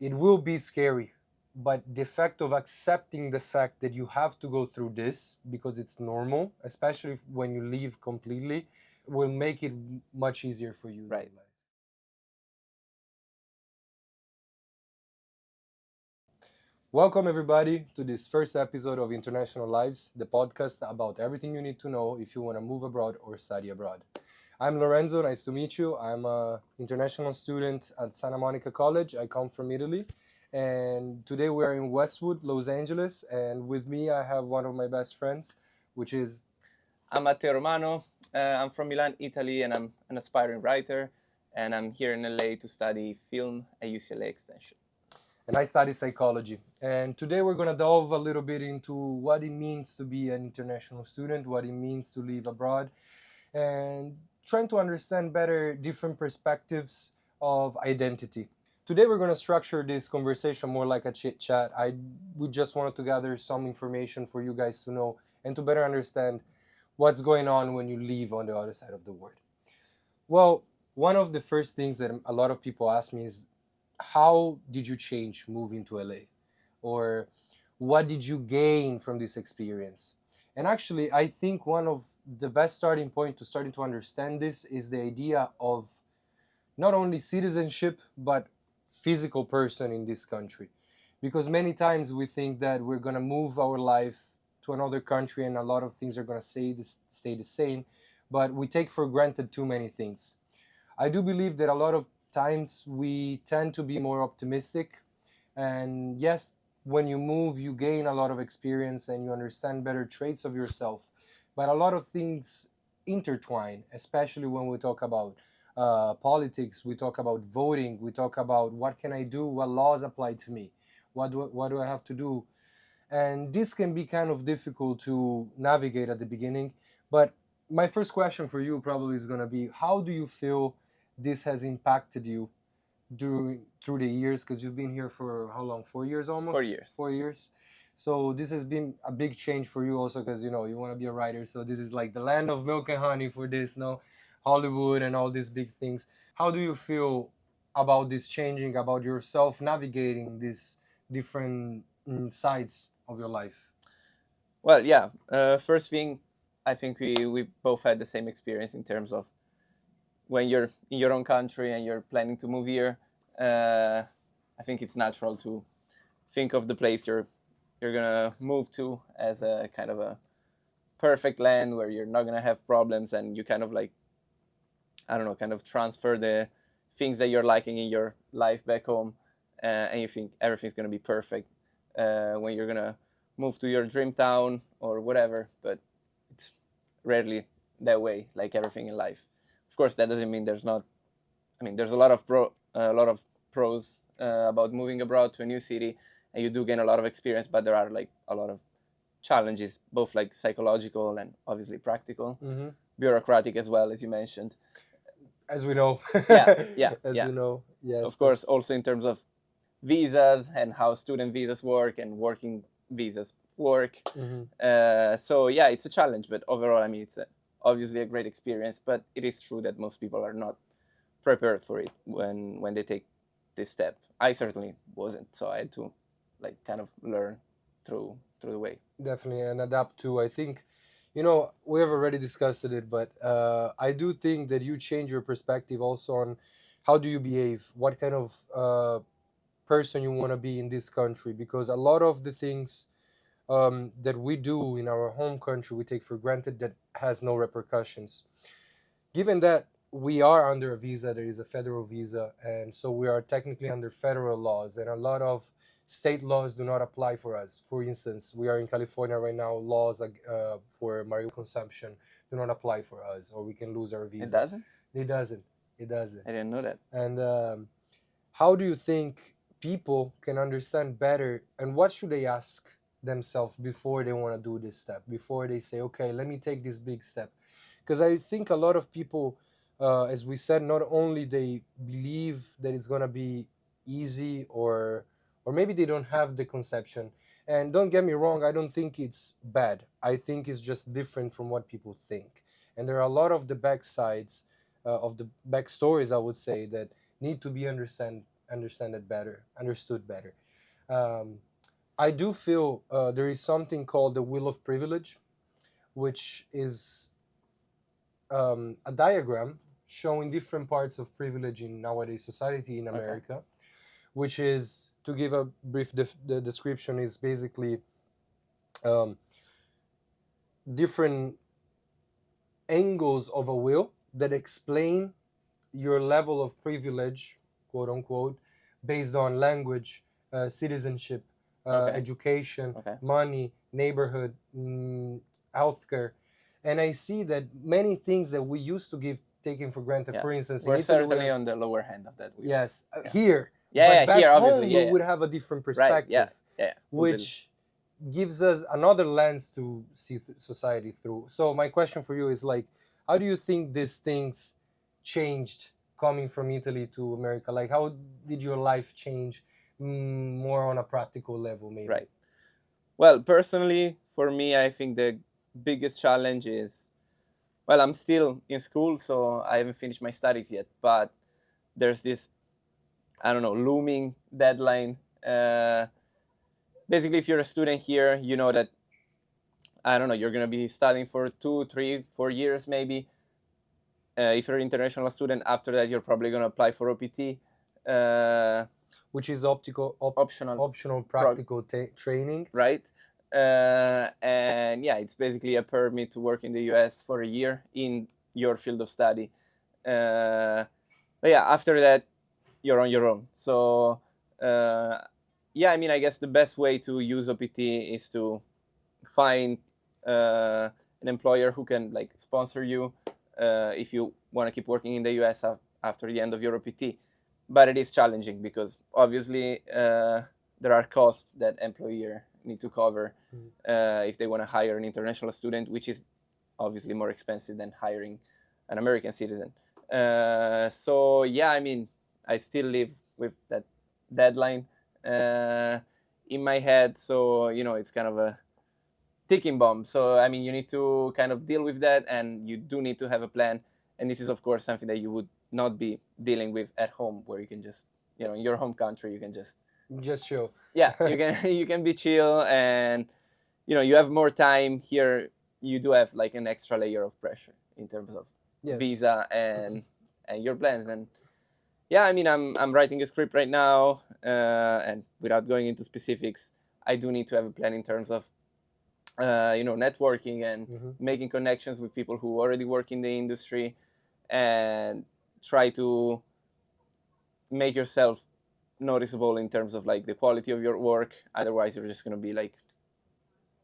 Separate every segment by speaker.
Speaker 1: it will be scary, but the fact of accepting the fact that you have to go through this because it's normal, especially when you leave completely, will make it much easier for you.
Speaker 2: Right.
Speaker 1: In life. Welcome everybody to this first episode of International Lives, the podcast about everything you need to know if you want to move abroad or study abroad. I'm Lorenzo, nice to meet you. I'm an international student at Santa Monica College. I come from Italy. And today we are in Westwood, Los Angeles. And with me, I have one of my best friends, which is...
Speaker 2: I'm Matteo Romano. I'm from Milan, Italy, and I'm an aspiring writer. And I'm here in LA to study film at UCLA Extension.
Speaker 1: And I study psychology. And today we're going to delve a little bit into what it means to be an international student, what it means to live abroad, and trying to understand better different perspectives of identity. Today we're going to structure this conversation more like a chit chat. We just wanted to gather some information for you guys to know and to better understand what's going on when you live on the other side of the world. Well, one of the first things that a lot of people ask me is, how did you change moving to LA? Or what did you gain from this experience? And actually, I think one of the best starting point to starting to understand this is the idea of not only citizenship, but physical person in this country. Because many times we think that we're going to move our life to another country and a lot of things are going to stay the same, but we take for granted too many things. I do believe that a lot of times we tend to be more optimistic, and yes, when you move you gain a lot of experience and you understand better traits of yourself, but a lot of things intertwine, especially when we talk about politics, we talk about voting, we talk about what can I do, what laws apply to me, what do I have to do. And this can be kind of difficult to navigate at the beginning. But my first question for you probably is going to be, how do you feel this has impacted you through the years? Because you've been here for how long? 4 years almost?
Speaker 2: 4 years.
Speaker 1: 4 years. So this has been a big change for you also, because you want to be a writer. So this is like the land of milk and honey for this, Hollywood and all these big things. How do you feel about this changing, about yourself navigating these different sides of your life?
Speaker 2: Well, yeah. First thing, I think we both had the same experience in terms of when you're in your own country and you're planning to move here. I think it's natural to think of the place you're gonna move to as a kind of a perfect land where you're not gonna have problems, and you kind of like, I don't know, kind of transfer the things that you're liking in your life back home, and you think everything's gonna be perfect when you're gonna move to your dream town or whatever. But it's rarely that way, like everything in life. Of course, that doesn't mean there's not. I mean, there's a lot of pros about moving abroad to a new city, and you do gain a lot of experience. But there are like a lot of challenges, both like psychological and obviously practical, bureaucratic as well, as you mentioned.
Speaker 1: As we know.
Speaker 2: Yeah.
Speaker 1: You know, yes.
Speaker 2: Of course, also in terms of visas and how student visas work and working visas work. So yeah, it's a challenge, but overall, I mean, it's obviously a great experience. But it is true that most people are not prepared for it when they take this step. I certainly wasn't, so I had to like kind of learn through the way.
Speaker 1: Definitely, and adapt to. I think, we have already discussed it, but I do think that you change your perspective also on how do you behave, what kind of person you want to be in this country, because a lot of the things that we do in our home country we take for granted that has no repercussions. Given that we are under a visa, there is a federal visa, and so we are technically under federal laws, and a lot of state laws do not apply for us. For instance, we are in California right now, laws for marijuana consumption do not apply for us, or we can lose our visa.
Speaker 2: It doesn't?
Speaker 1: It doesn't. It doesn't.
Speaker 2: I didn't know that.
Speaker 1: And how do you think people can understand better, and what should they ask themselves before they want to do this step, before they say, okay, let me take this big step? Because I think a lot of people, as we said, not only they believe that it's going to be easy, or maybe they don't have the conception. And don't get me wrong, I don't think it's bad. I think it's just different from what people think. And there are a lot of the backsides, of the backstories, I would say, that need to be understood understood better. I do feel there is something called the wheel of privilege, which is a diagram showing different parts of privilege in nowadays society in America, which is, to give a brief the description, is basically different angles of a wheel that explain your level of privilege, quote unquote, based on language, citizenship, education, money, neighborhood, healthcare. And I see that many things that we used to give taken for granted, for instance,
Speaker 2: we're
Speaker 1: in Italy,
Speaker 2: certainly on the lower hand of that wheel.
Speaker 1: Yes, here.
Speaker 2: Yeah,
Speaker 1: but back
Speaker 2: here,
Speaker 1: home,
Speaker 2: obviously,
Speaker 1: we would have a different perspective, which gives us another lens to see society through. So my question for you is like, how do you think these things changed coming from Italy to America? Like, how did your life change more on a practical level, maybe?
Speaker 2: Right. Well, personally, for me, I think the biggest challenge is, well, I'm still in school, so I haven't finished my studies yet, but there's this, I don't know, looming deadline. Basically, if you're a student here, you know that, I don't know, you're going to be studying for 2, 3, 4 years maybe. If you're an international student, after that, you're probably going to apply for OPT.
Speaker 1: Which is optional practical training.
Speaker 2: Right. And yeah, it's basically a permit to work in the US for a year in your field of study. But yeah, after that, you're on your own. So yeah, I mean, I guess the best way to use OPT is to find an employer who can like sponsor you if you want to keep working in the US after the end of your OPT. But it is challenging because obviously there are costs that employer need to cover if they want to hire an international student, which is obviously more expensive than hiring an American citizen. So yeah, I mean, I still live with that deadline in my head. So, you know, it's kind of a ticking bomb. So, I mean, you need to kind of deal with that, and you do need to have a plan. And this is, of course, something that you would not be dealing with at home, where you can just, you know, in your home country, you can just
Speaker 1: chill.
Speaker 2: Yeah, you can be chill, and you know, you have more time. Here you do have like an extra layer of pressure in terms of visa and your plans. And yeah, I mean, I'm writing a script right now, and without going into specifics, I do need to have a plan in terms of you know, networking and making connections with people who already work in the industry, and try to make yourself noticeable in terms of like the quality of your work. Otherwise, you're just going to be like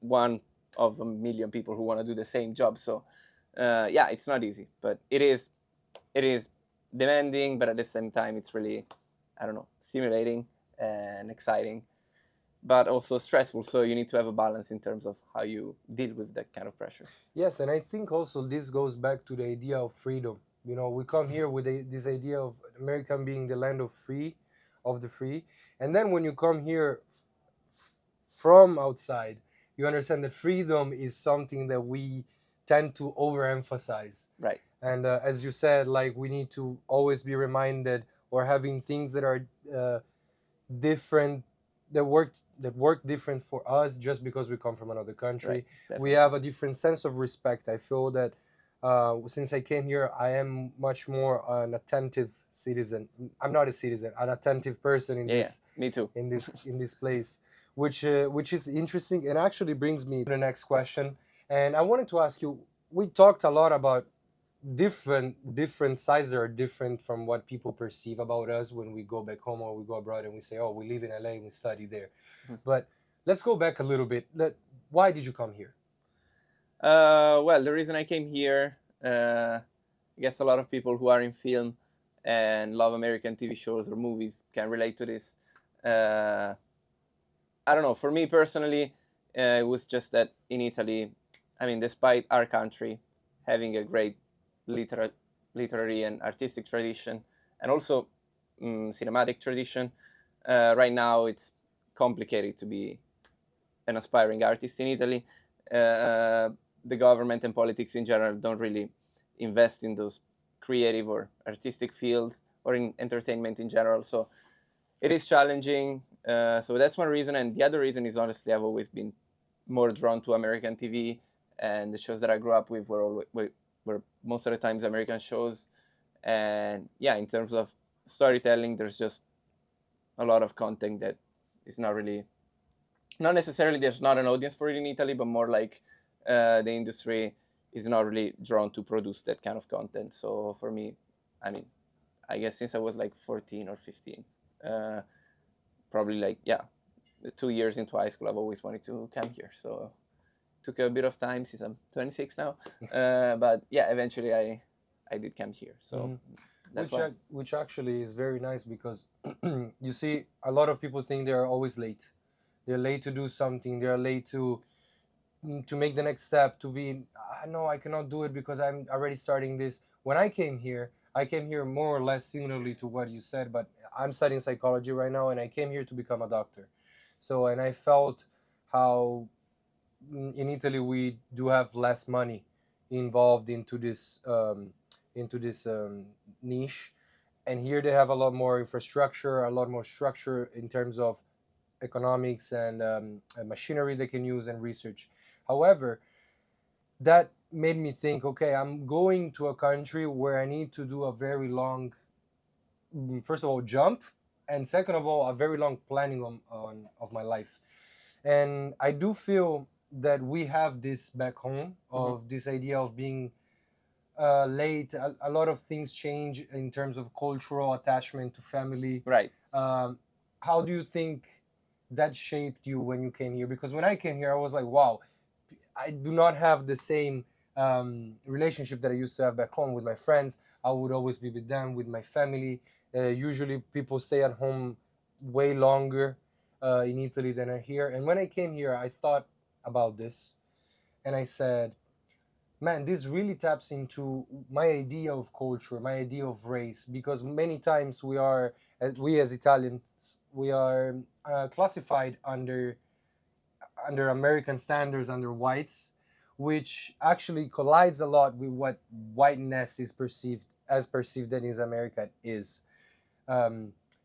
Speaker 2: one of a million people who want to do the same job. So yeah, it's not easy, but it is demanding, but at the same time, it's really, I don't know, stimulating and exciting, but also stressful. So you need to have a balance in terms of how you deal with that kind of pressure.
Speaker 1: Yes, and I think also this goes back to the idea of freedom. You know, we come here with this idea of America being the land of the free, and then when you come here from outside, you understand that freedom is something that we tend to overemphasize.
Speaker 2: Right.
Speaker 1: And as you said, like, we need to always be reminded, or having things that are different, that work different for us just because we come from another country. Right, we have a different sense of respect. I feel that since I came here, I am much more an attentive citizen. I'm not a citizen, an attentive person in this.
Speaker 2: Me too.
Speaker 1: In this place, which is interesting, and actually brings me to the next question. And I wanted to ask you, we talked a lot about different sizes are different from what people perceive about us when we go back home or we go abroad and we say, oh, we live in LA and we study there. But let's go back a little bit. Why did you come here?
Speaker 2: Well, the reason I came here, I guess a lot of people who are in film and love American TV shows or movies can relate to this. I don't know, for me personally, it was just that in Italy, I mean, despite our country having a great literary and artistic tradition, and also cinematic tradition, right now it's complicated to be an aspiring artist in Italy. The government and politics in general don't really invest in those creative or artistic fields or in entertainment in general. So it is challenging. So that's one reason, and the other reason is honestly I've always been more drawn to American TV, and the shows that I grew up with were most of the times American shows. And yeah, in terms of storytelling, there's just a lot of content that is not necessarily there's not an audience for it in Italy, but more like the industry is not really drawn to produce that kind of content. So for me, I mean, I guess since I was like 14 or 15, probably like, yeah, 2 years into high school, I've always wanted to come here. So it took a bit of time since I'm 26 now. But yeah, eventually I did come here. So that's
Speaker 1: which actually is very nice, because you see, a lot of people think they're always late. They're late to do something. They're late to make the next step, to be, no, I cannot do it because I'm already starting this. When I came here more or less similarly to what you said, but I'm studying psychology right now, and I came here to become a doctor. So, and I felt how in Italy we do have less money involved into this niche, and here they have a lot more infrastructure, a lot more structure in terms of economics and machinery they can use and research. However, that made me think, okay, I'm going to a country where I need to do a very long, first of all, jump, and second of all, a very long planning of my life. And I do feel that we have this back home of this idea of being late. A lot of things change in terms of cultural attachment to family.
Speaker 2: Right.
Speaker 1: How do you think that shaped you when you came here? Because when I came here, I was like, wow, I do not have the same relationship that I used to have back home with my friends. I would always be with them, with my family. Usually people stay at home way longer in Italy than are here. And when I came here, I thought about this, and I said, man, this really taps into my idea of culture, my idea of race, because many times we as Italians, we are classified under American standards, under whites, which actually collides a lot with what whiteness is perceived that in America is.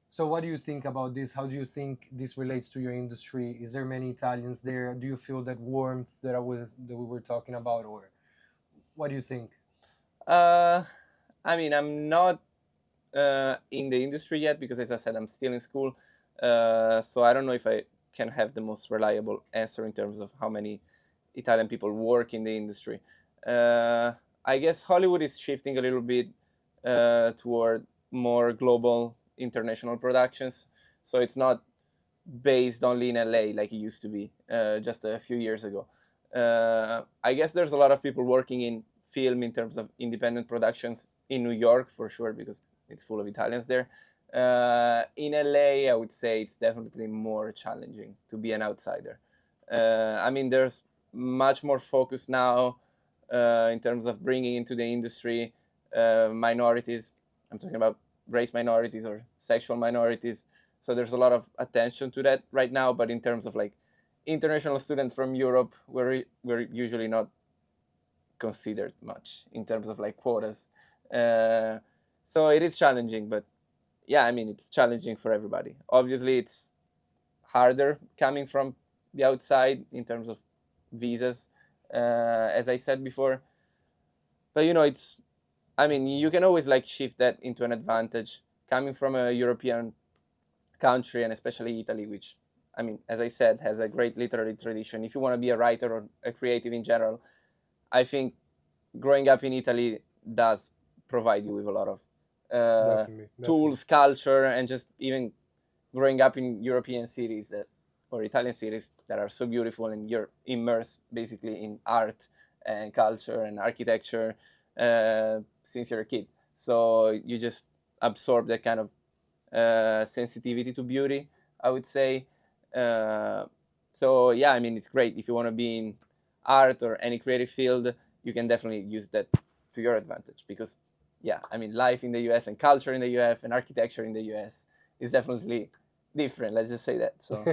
Speaker 1: So what do you think about this? How do you think this relates to your industry? Is there many Italians there? Do you feel that warmth that we were talking about, or what do you think?
Speaker 2: I mean, I'm not in the industry yet because, as I said, I'm still in school. So I don't know if I can have the most reliable answer in terms of how many Italian people work in the industry. I guess Hollywood is shifting a little bit toward more global international productions. So it's not based only in LA like it used to be just a few years ago. I guess there's a lot of people working in film in terms of independent productions in New York for sure, because it's full of Italians there. In LA, I would say it's definitely more challenging to be an outsider. I mean, there's much more focus now in terms of bringing into the industry minorities. I'm talking about race minorities or sexual minorities. So there's a lot of attention to that right now. But in terms of like international students from Europe, we're usually not considered much in terms of like quotas. So it is challenging, but yeah, I mean, it's challenging for everybody. Obviously, it's harder coming from the outside in terms of visas, as I said before. But I mean, you can always like shift that into an advantage coming from a European country, and especially Italy, which, I mean, as I said, has a great literary tradition. If you want to be a writer or a creative in general, I think growing up in Italy does provide you with a lot of
Speaker 1: Definitely.
Speaker 2: tools, culture, and just even growing up in European cities or Italian cities that are so beautiful, and you're immersed basically in art and culture and architecture since you're a kid. So you just absorb that kind of sensitivity to beauty, I would say. So yeah, I mean, it's great if you want to be in art or any creative field. You can definitely use that to your advantage, because yeah, I mean, life in the US and culture in the US and architecture in the US is definitely different. Let's just say that. So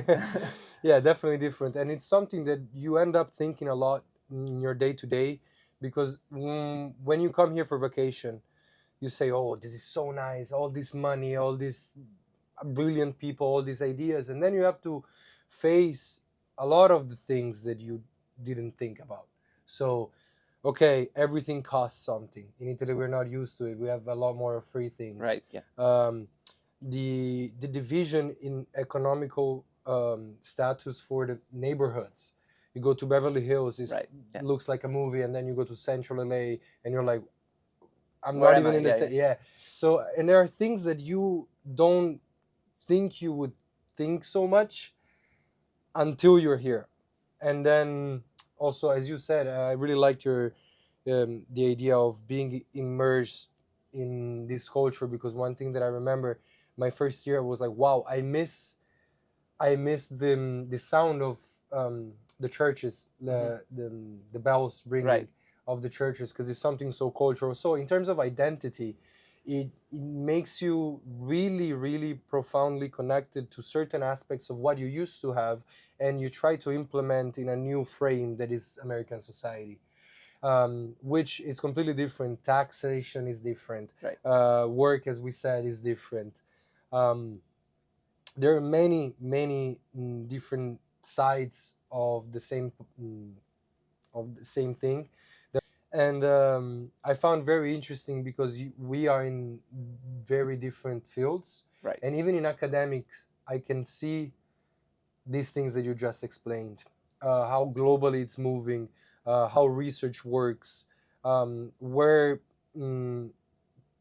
Speaker 1: yeah, definitely different, and it's something that you end up thinking a lot in your day to day, because when you come here for vacation, you say, "Oh, this is so nice! All this money, all this brilliant people, all these ideas, and then you have to face a lot of the things that you didn't think about. So, okay, everything costs something. In Italy, we're not used to it. We have a lot more free things.
Speaker 2: Right. Yeah.
Speaker 1: The division in economical status for the neighborhoods. You go to Beverly Hills, it
Speaker 2: Right. Yeah.
Speaker 1: looks like a movie, and then you go to Central LA, and you're like, I'm
Speaker 2: Where
Speaker 1: not
Speaker 2: am
Speaker 1: even
Speaker 2: I?
Speaker 1: in the
Speaker 2: Yeah,
Speaker 1: same. Yeah. So, and there are things that you don't think you would think so much until you're here. And then also, as you said, I really liked your the idea of being immersed in this culture, because one thing that I remember my first year was like, wow, I miss the sound of the churches, the bells ringing
Speaker 2: Right.
Speaker 1: of the churches, because it's something so cultural. So in terms of identity, it makes you really, really profoundly connected to certain aspects of what you used to have, and you try to implement in a new frame that is American society, which is completely different. Taxation is different.
Speaker 2: Right.
Speaker 1: Work, as we said, is different. There are many, many different sides of the same thing. And I found very interesting because we are in very different fields,
Speaker 2: Right.
Speaker 1: and even in academics, I can see these things that you just explained, how globally it's moving, how research works, where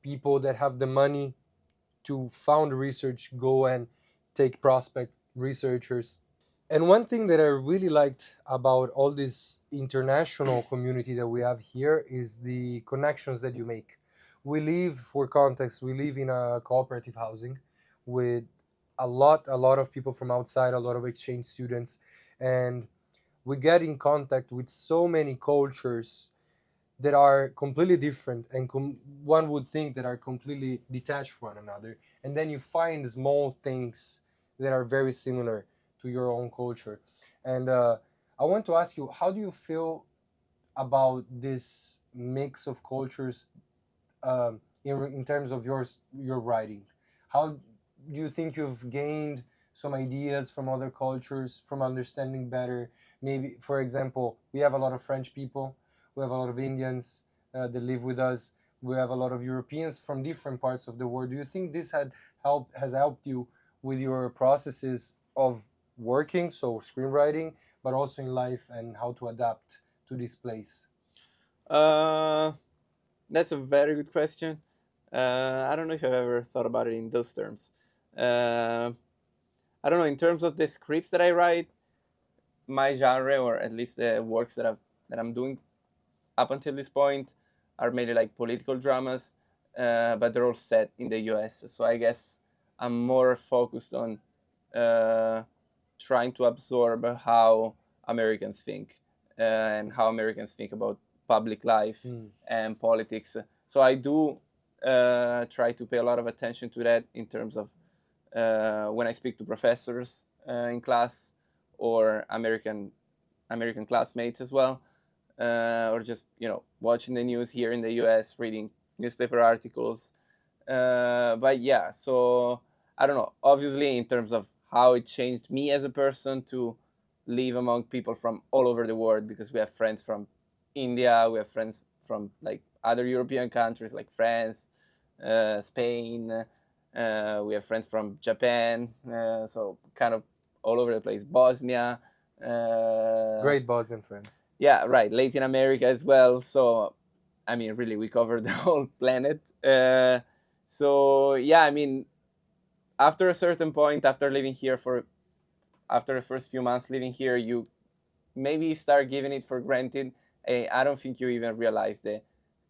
Speaker 1: people that have the money to found research go and take prospect researchers. And one thing that I really liked about all this international community that we have here is the connections that you make. We live, for context, we live in a cooperative housing with a lot of people from outside, a lot of exchange students, and we get in contact with so many cultures that are completely different, and one would think that are completely detached from one another, and then you find small things that are very similar to your own culture. And I want to ask you, how do you feel about this mix of cultures, in terms of your writing? How do you think you've gained some ideas from other cultures, from understanding better? Maybe, for example, we have a lot of French people, we have a lot of Indians that live with us, we have a lot of Europeans from different parts of the world. Do you think this has helped you with your processes of working, so screenwriting, but also in life, and how to adapt to this place?
Speaker 2: That's a very good question. I don't know if I've ever thought about it in those terms. I don't know. In terms of the scripts that I write, my genre, or at least the works that I'm doing up until this point, are mainly like political dramas, but they're all set in the U.S. So I guess I'm more focused on trying to absorb how Americans think, and how Americans think about public life and politics. So I do try to pay a lot of attention to that in terms of when I speak to professors in class, or American classmates as well, or just watching the news here in the U.S., reading newspaper articles. But yeah, so I don't know. Obviously, in terms of how it changed me as a person to live among people from all over the world, because we have friends from India, we have friends from like other European countries like France, Spain. We have friends from Japan, so kind of all over the place. Bosnia.
Speaker 1: Great Bosnian friends.
Speaker 2: Yeah, right. Latin America as well. So, I mean, really, we covered the whole planet. So, yeah, I mean, after a certain point, after the first few months living here, you maybe start giving it for granted. I don't think you even realize the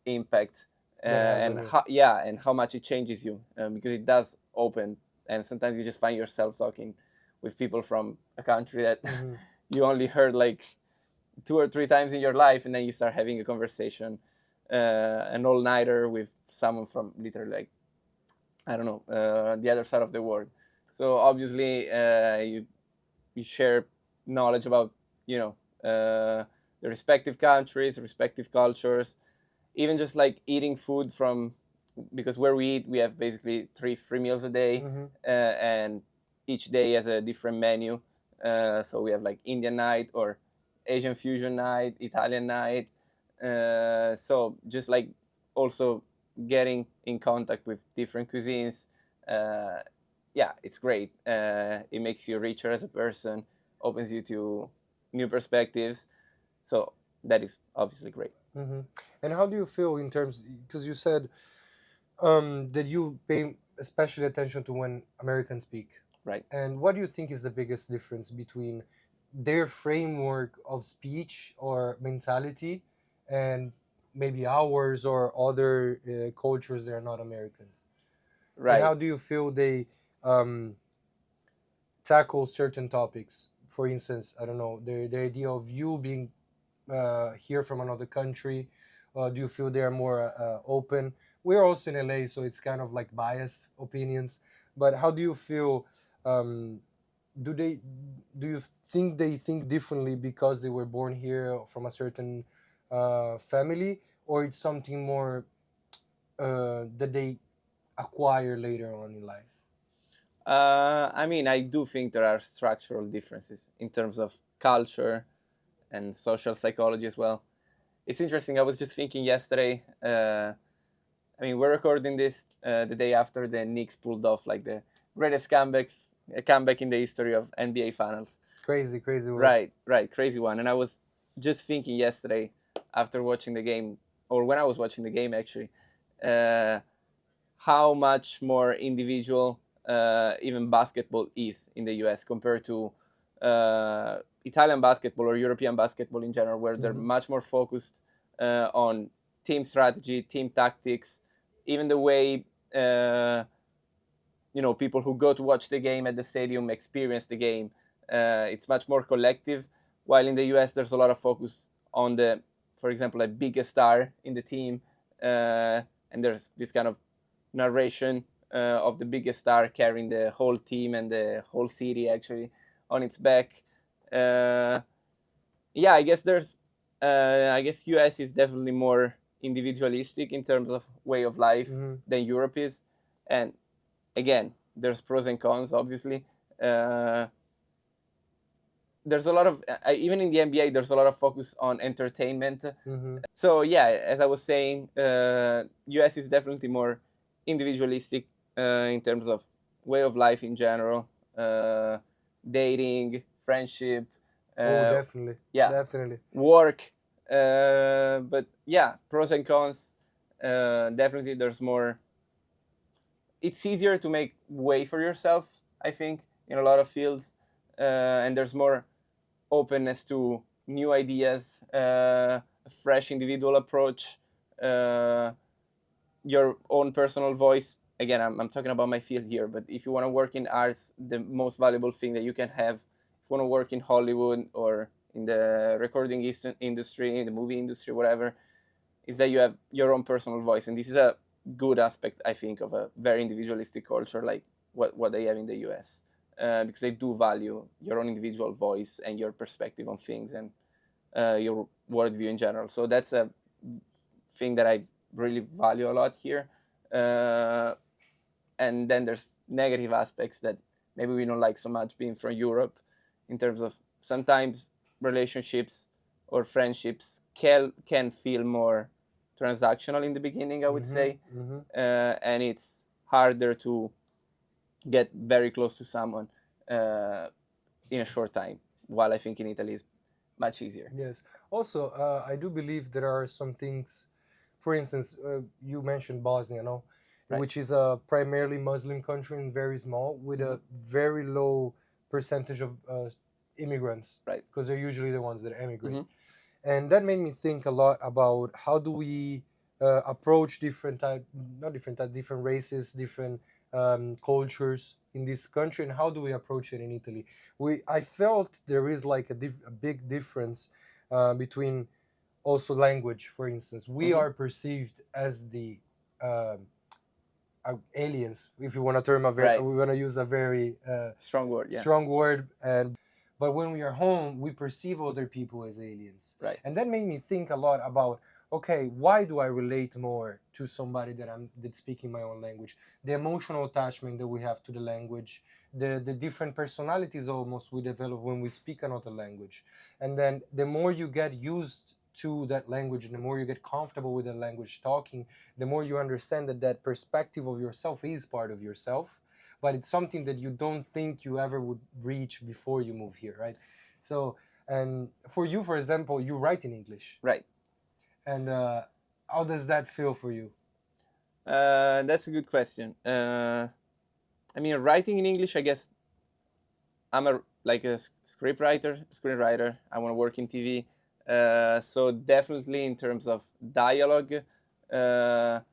Speaker 2: impact and how much it changes you, because it does open, and sometimes you just find yourself talking with people from a country that you only heard like 2 or 3 times in your life, and then you start having a conversation, an all-nighter with someone from literally like, I don't know, the other side of the world. So obviously you share knowledge about the respective countries, respective cultures, even just like eating food from because where we eat, we have basically three free meals a day, and each day has a different menu. So we have like Indian night or Asian fusion night, Italian night. So just like also getting in contact with different cuisines. Yeah, it's great. It makes you richer as a person, opens you to new perspectives. So that is obviously great.
Speaker 1: And how do you feel in terms, because you said that you pay especially attention to when Americans speak.
Speaker 2: Right.
Speaker 1: And what do you think is the biggest difference between their framework of speech or mentality and maybe ours or other cultures that are not Americans?
Speaker 2: Right.
Speaker 1: And how do you feel they tackle certain topics? For instance, I don't know, the idea of you being here from another country. Do you feel they are more open? We're also in LA, so it's kind of like biased opinions. But how do you feel? Do you think they think differently because they were born here from a certain family, or it's something more that they acquire later on in life?
Speaker 2: I mean, I do think there are structural differences in terms of culture and social psychology as well. It's interesting. I was just thinking yesterday. I mean, we're recording this the day after the Knicks pulled off like the greatest comeback in the history of NBA finals.
Speaker 1: Crazy one.
Speaker 2: Right, crazy one. And I was just thinking yesterday after watching the game, or when I was watching the game actually, how much more individual even basketball is in the US compared to Italian basketball or European basketball in general, where they're much more focused on team strategy, team tactics, even the way people who go to watch the game at the stadium experience the game. It's much more collective, while in the US there's a lot of focus on for example, a biggest star in the team, and there's this kind of narration of the biggest star carrying the whole team and the whole city actually on its back. Yeah, I guess US is definitely more individualistic in terms of way of life than Europe is, and again, there's pros and cons obviously. There's a lot of even in the NBA there's a lot of focus on entertainment. So yeah, as I was saying, US is definitely more individualistic in terms of way of life in general, dating, friendship.
Speaker 1: Definitely.
Speaker 2: Yeah,
Speaker 1: definitely.
Speaker 2: Work. But yeah, pros and cons. Definitely, there's more. It's easier to make way for yourself, I think, in a lot of fields, and there's more openness to new ideas, a fresh individual approach, your own personal voice. Again, I'm talking about my field here, but if you want to work in arts, the most valuable thing that you can have, if you want to work in Hollywood or in the recording industry, in the movie industry, whatever, is that you have your own personal voice. And this is a good aspect, I think, of a very individualistic culture like what they have in the US, because they do value your own individual voice and your perspective on things and your worldview in general. So that's a thing that I really value a lot here. And then there's negative aspects that maybe we don't like so much being from Europe, in terms of sometimes relationships or friendships can feel more transactional in the beginning, I would say. And it's harder to get very close to someone in a short time, while I think in Italy is much easier.
Speaker 1: Yes. Also, I do believe there are some things, for instance, you mentioned Bosnia, no? Right. Which is a primarily Muslim country and very small, with a very low percentage of immigrants,
Speaker 2: right?
Speaker 1: Because they're usually the ones that emigrate. And that made me think a lot about how do we approach different races, different cultures in this country, and how do we approach it in Italy? I felt there is like a big difference between also language. For instance, we are perceived as the aliens, if you want to term we want to use a very
Speaker 2: strong word,
Speaker 1: but when we are home, we perceive other people as aliens,
Speaker 2: right?
Speaker 1: And that made me think a lot about okay, why do I relate more to somebody that's speaking my own language? The emotional attachment that we have to the language, the different personalities almost we develop when we speak another language. And then the more you get used to that language and the more you get comfortable with the language talking, the more you understand that that perspective of yourself is part of yourself, but it's something that you don't think you ever would reach before you move here, right? So, and for you, for example, you write in English.
Speaker 2: Right.
Speaker 1: And how does that feel for you?
Speaker 2: That's a good question. I mean, writing in English, I guess I'm a screenwriter. I want to work in TV. So definitely in terms of dialogue, it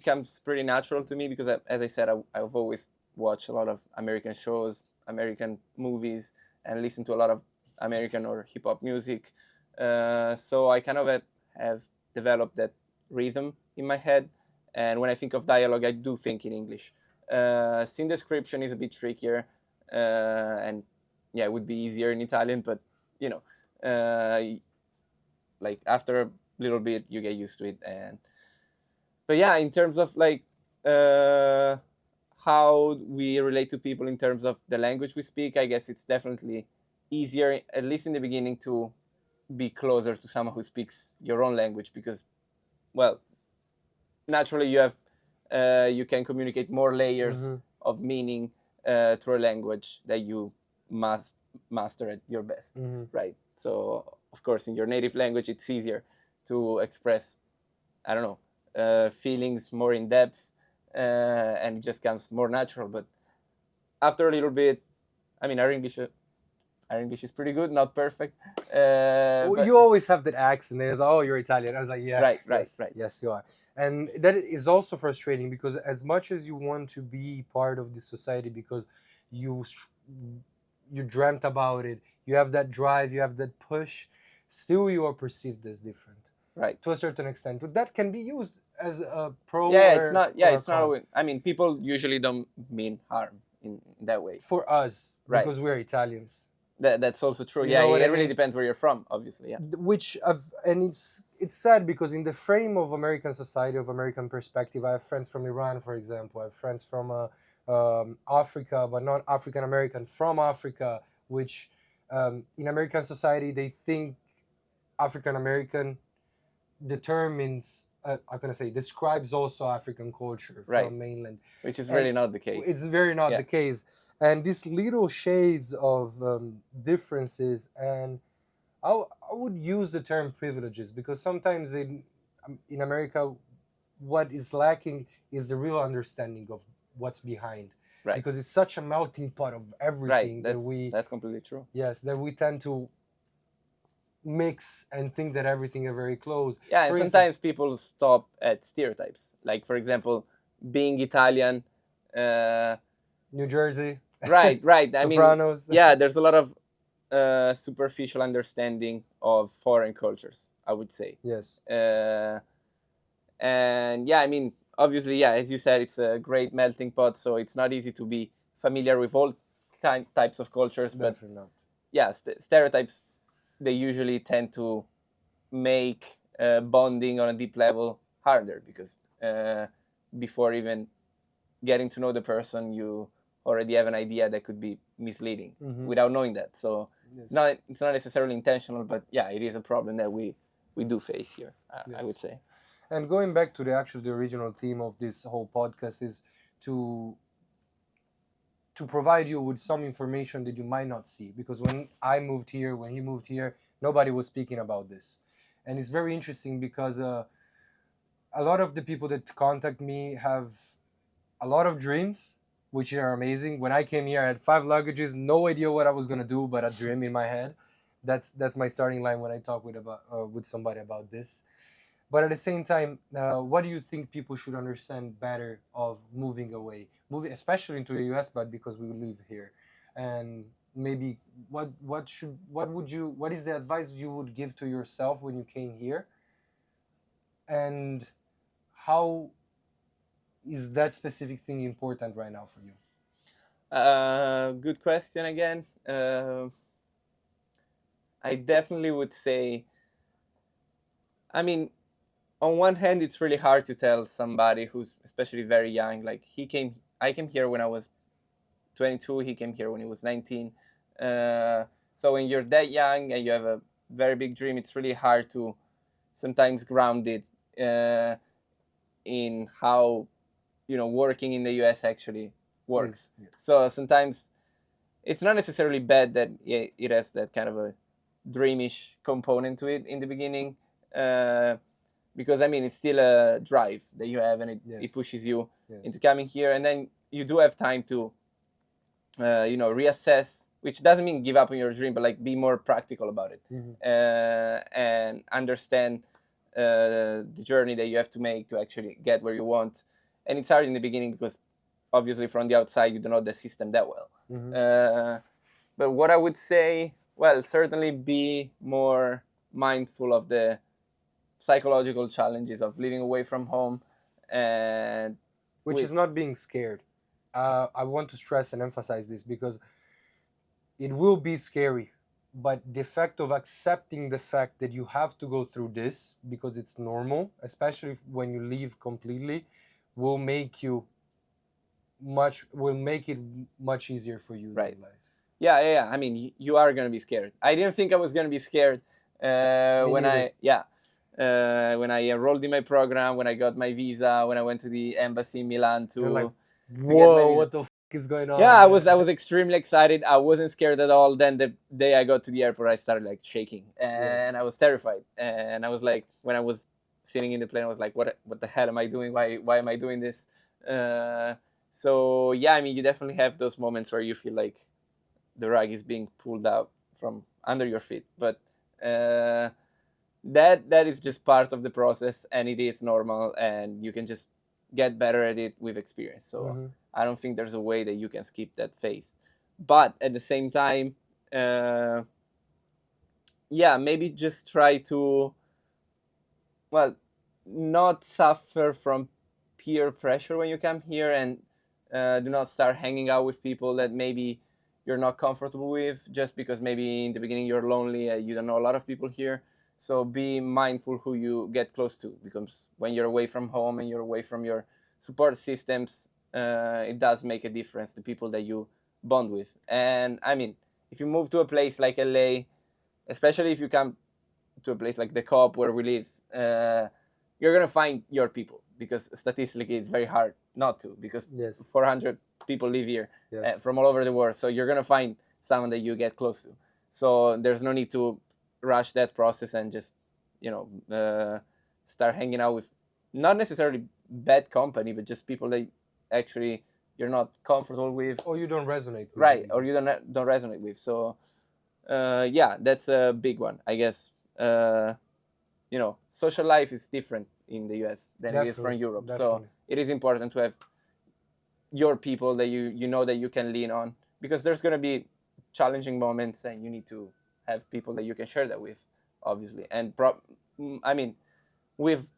Speaker 2: comes pretty natural to me because, as I said, I've always watched a lot of American shows, American movies, and listened to a lot of American or hip hop music. So I kind of have developed that rhythm in my head. And when I think of dialogue, I do think in English. Scene description is a bit trickier, and yeah, it would be easier in Italian, but you know, like after a little bit, you get used to it. But yeah, in terms of like how we relate to people in terms of the language we speak, I guess it's definitely easier, at least in the beginning, to be closer to someone who speaks your own language because, well, naturally you can communicate more layers of meaning through a language that you must master at your best, right? So of course in your native language it's easier to express, I don't know, feelings more in depth, and it just comes more natural. But after a little bit, I mean, our English is pretty good, not perfect. But
Speaker 1: you always have that accent. There's, oh, you're Italian. I was like, yeah,
Speaker 2: right.
Speaker 1: Yes, you are. And that is also frustrating because as much as you want to be part of this society because you dreamt about it, you have that drive, you have that push, still you are perceived as different.
Speaker 2: Right.
Speaker 1: To a certain extent. But that can be used as a pro.
Speaker 2: Yeah, it's not. Yeah, it's not. I mean, people usually don't mean harm in that way.
Speaker 1: For us,
Speaker 2: Right.
Speaker 1: because we're Italians.
Speaker 2: That's also true.
Speaker 1: You
Speaker 2: Yeah,
Speaker 1: know what
Speaker 2: it
Speaker 1: I
Speaker 2: really
Speaker 1: mean?
Speaker 2: depends where you're from, obviously. Yeah.
Speaker 1: Which and it's sad because in the frame of American society, of American perspective, I have friends from Iran, for example. I have friends from Africa, but not African American, from Africa, which in American society they think African American determines. I'm gonna say describes also African culture from
Speaker 2: Right.
Speaker 1: mainland,
Speaker 2: Which is really not the case.
Speaker 1: It's very not the case. And these little shades of differences, and I would use the term privileges because sometimes in America, what is lacking is the real understanding of what's behind.
Speaker 2: Right.
Speaker 1: Because it's such a melting pot of everything
Speaker 2: that's completely true.
Speaker 1: Yes, that we tend to mix and think that everything are very close.
Speaker 2: Yeah, and sometimes people stop at stereotypes. Like, for example, being Italian,
Speaker 1: New Jersey.
Speaker 2: Right. I mean,
Speaker 1: Sopranos.
Speaker 2: yeah, there's a lot of superficial understanding of foreign cultures, I would say.
Speaker 1: Yes.
Speaker 2: And yeah, I mean, obviously, yeah, as you said, it's a great melting pot, so it's not easy to be familiar with all types of cultures. But
Speaker 1: definitely not.
Speaker 2: Yeah, stereotypes, they usually tend to make bonding on a deep level harder because before even getting to know the person, you already have an idea that could be misleading without knowing that. So it's not necessarily intentional, but yeah, it is a problem that we do face here, I would say.
Speaker 1: And going back to the original theme of this whole podcast is to provide you with some information that you might not see, because when I moved here, when he moved here, nobody was speaking about this. And it's very interesting because a lot of the people that contact me have a lot of dreams, which are amazing. When I came here, I had 5 luggages, no idea what I was going to do, but a dream in my head. That's my starting line when I talk with somebody about this. But at the same time, what do you think people should understand better of moving away, especially into the US, but because we live here, and maybe what is the advice you would give to yourself when you came here, and how is that specific thing important right now for you?
Speaker 2: Good question again. I definitely would say I mean, on one hand, it's really hard to tell somebody who's especially very young. Like I came here when I was 22. He came here when he was 19. So when you're that young and you have a very big dream, it's really hard to sometimes ground it in how working in the US actually works.
Speaker 1: Yeah.
Speaker 2: So sometimes it's not necessarily bad that it has that kind of a dreamish component to it in the beginning, because I mean it's still a drive that you have, and it pushes you into coming here, and then you do have time to reassess, which doesn't mean give up on your dream, but like be more practical about it, and understand the journey that you have to make to actually get where you want. And it's hard in the beginning because obviously from the outside you don't know the system that well. But what I would say, well, certainly be more mindful of the psychological challenges of living away from home, and
Speaker 1: which is not being scared. I want to stress and emphasize this because it will be scary, but the fact of accepting the fact that you have to go through this because it's normal, especially when you leave completely, will make it much easier for you in life.
Speaker 2: Yeah. I mean, you are gonna be scared. I didn't think I was gonna be scared when I enrolled in my program, when I got my visa, when I went to the embassy in Milan to.
Speaker 1: You're like, whoa, what the is going on?
Speaker 2: Yeah, I was extremely excited. I wasn't scared at all. Then the day I got to the airport, I started like shaking, and I was terrified. And I was like, when I was sitting in the plane, I was like, what the hell am I doing? Why am I doing this? So yeah, I mean, you definitely have those moments where you feel like the rug is being pulled out from under your feet, but that is just part of the process, and it is normal, and you can just get better at it with experience. So I don't think there's a way that you can skip that phase. But at the same time, maybe just try to, well, not suffer from peer pressure when you come here, and do not start hanging out with people that maybe you're not comfortable with, just because maybe in the beginning you're lonely, you don't know a lot of people here. So be mindful who you get close to, because when you're away from home and you're away from your support systems, it does make a difference, the people that you bond with. And I mean, if you move to a place like LA, especially if you come to a place like the Co-op where we live, you're going to find your people, because statistically it's very hard not to, because 400 people live here from all over the world. So you're going to find someone that you get close to. So there's no need to rush that process and just, start hanging out with not necessarily bad company, but just people that actually you're not comfortable with,
Speaker 1: or you don't resonate with.
Speaker 2: Right, or you don't resonate with. So that's a big one, I guess. Social life is different in the US than it is from Europe. So it is important to have your people that you know that you can lean on, because there's going to be challenging moments, and you need to have people that you can share that with, obviously. And I mean, we've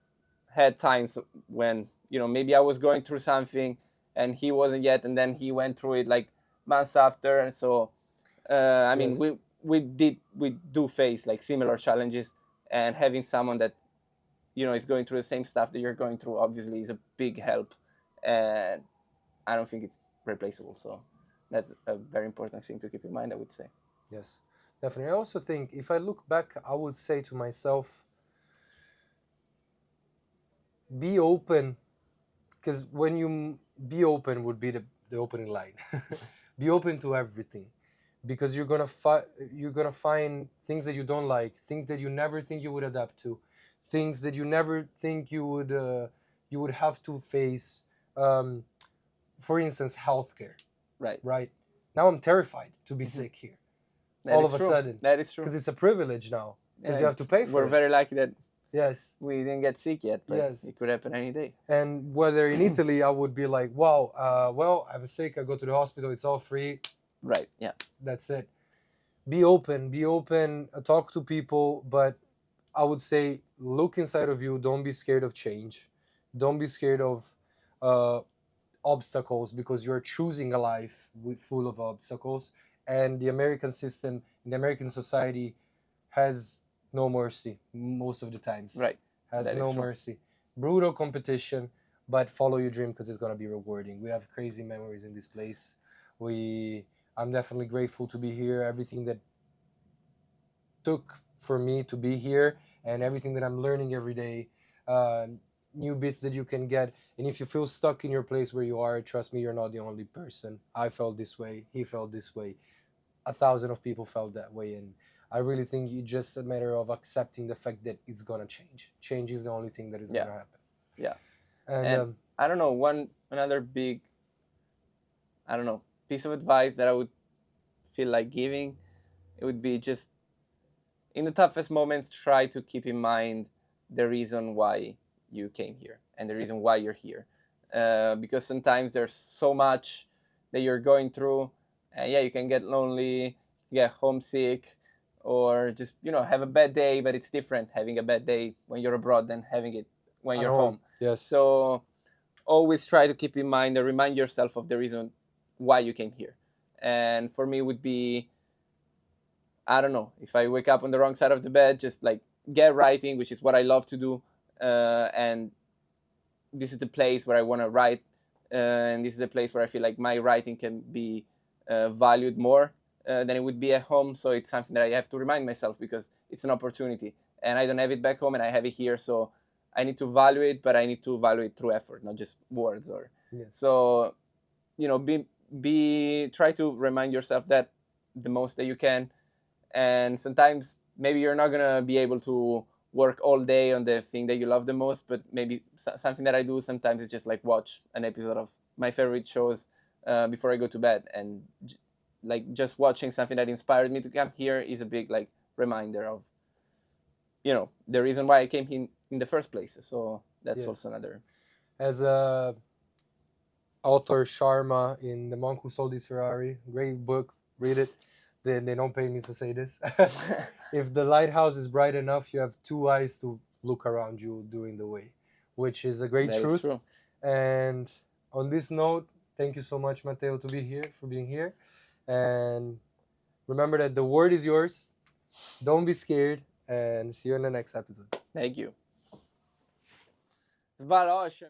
Speaker 2: had times when maybe I was going through something and he wasn't yet, and then he went through it like months after. And so I mean, we do face like similar challenges, and having someone that is going through the same stuff that you're going through obviously is a big help, and I don't think it's replaceable. So that's a very important thing to keep in mind, I would say.
Speaker 1: Yes, definitely. I also think if I look back, I would say to myself, be open, because when you be open would be the opening line. Be open to everything, because you're gonna find things that you don't like, things that you never think you would adapt to, things that you never think you would have to face. For instance, healthcare. Right. Now I'm terrified to be sick here. All of a sudden.
Speaker 2: That is true.
Speaker 1: Because it's a privilege now. Because you have to pay for it.
Speaker 2: We're very lucky that
Speaker 1: Yes.
Speaker 2: we didn't get sick yet, but it could happen any day.
Speaker 1: And whether in Italy, I would be like, wow, well, I'm sick, I go to the hospital, it's all free.
Speaker 2: Right, yeah.
Speaker 1: That's it. Be open, talk to people, but I would say look inside of you. Don't be scared of change. Don't be scared of obstacles, because you're choosing a life full of obstacles. And the American system, the American society has no mercy most of the times.
Speaker 2: Right.
Speaker 1: has
Speaker 2: That is
Speaker 1: no
Speaker 2: true.
Speaker 1: mercy. Brutal competition, but follow your dream because it's gonna be rewarding. We have crazy memories in this place. I'm definitely grateful to be here. Everything that took for me to be here and everything that I'm learning every day, new bits that you can get. And if you feel stuck in your place where you are, trust me, you're not the only person. I felt this way. He felt this way. 1,000 of people felt that way. And I really think it's just a matter of accepting the fact that it's gonna change. Change is the only thing that is
Speaker 2: Yeah.
Speaker 1: gonna happen.
Speaker 2: Yeah.
Speaker 1: And
Speaker 2: And I don't know, another big, I don't know, piece of advice that I would feel like giving, it would be just in the toughest moments, try to keep in mind the reason why you came here and the reason why you're here. Because sometimes there's so much that you're going through, and yeah, you can get lonely, get homesick, or just have a bad day. But it's different having a bad day when you're abroad than having it when
Speaker 1: at
Speaker 2: you're
Speaker 1: home,
Speaker 2: home.
Speaker 1: yes.
Speaker 2: So always try to keep in mind and remind yourself of the reason why you came here. And for me, it would be, I don't know, if I wake up on the wrong side of the bed, just like get writing, which is what I love to do, and this is the place where I want to write, and this is the place where I feel like my writing can be valued more than it would be at home. So it's something that I have to remind myself because it's an opportunity, and I don't have it back home, and I have it here. So I need to value it, but I need to value it through effort, not just words. Or
Speaker 1: Yes.
Speaker 2: So, try to remind yourself that the most that you can. And sometimes maybe you're not gonna be able to work all day on the thing that you love the most, but maybe something that I do sometimes is just like watch an episode of my favorite shows before I go to bed, and like just watching something that inspired me to come here is a big like reminder of the reason why I came here in the first place. So that's
Speaker 1: Yes.
Speaker 2: also another.
Speaker 1: As author Sharma in The Monk Who Sold His Ferrari, great book, read it. They don't pay me to say this. If the lighthouse is bright enough, you have two eyes to look around you during the way, which is a great
Speaker 2: That
Speaker 1: truth.
Speaker 2: is true.
Speaker 1: And on this note, thank you so much, Matteo, for being here. And remember that the word is yours. Don't be scared, and see you in the next episode.
Speaker 2: Thank you. Sbalosh.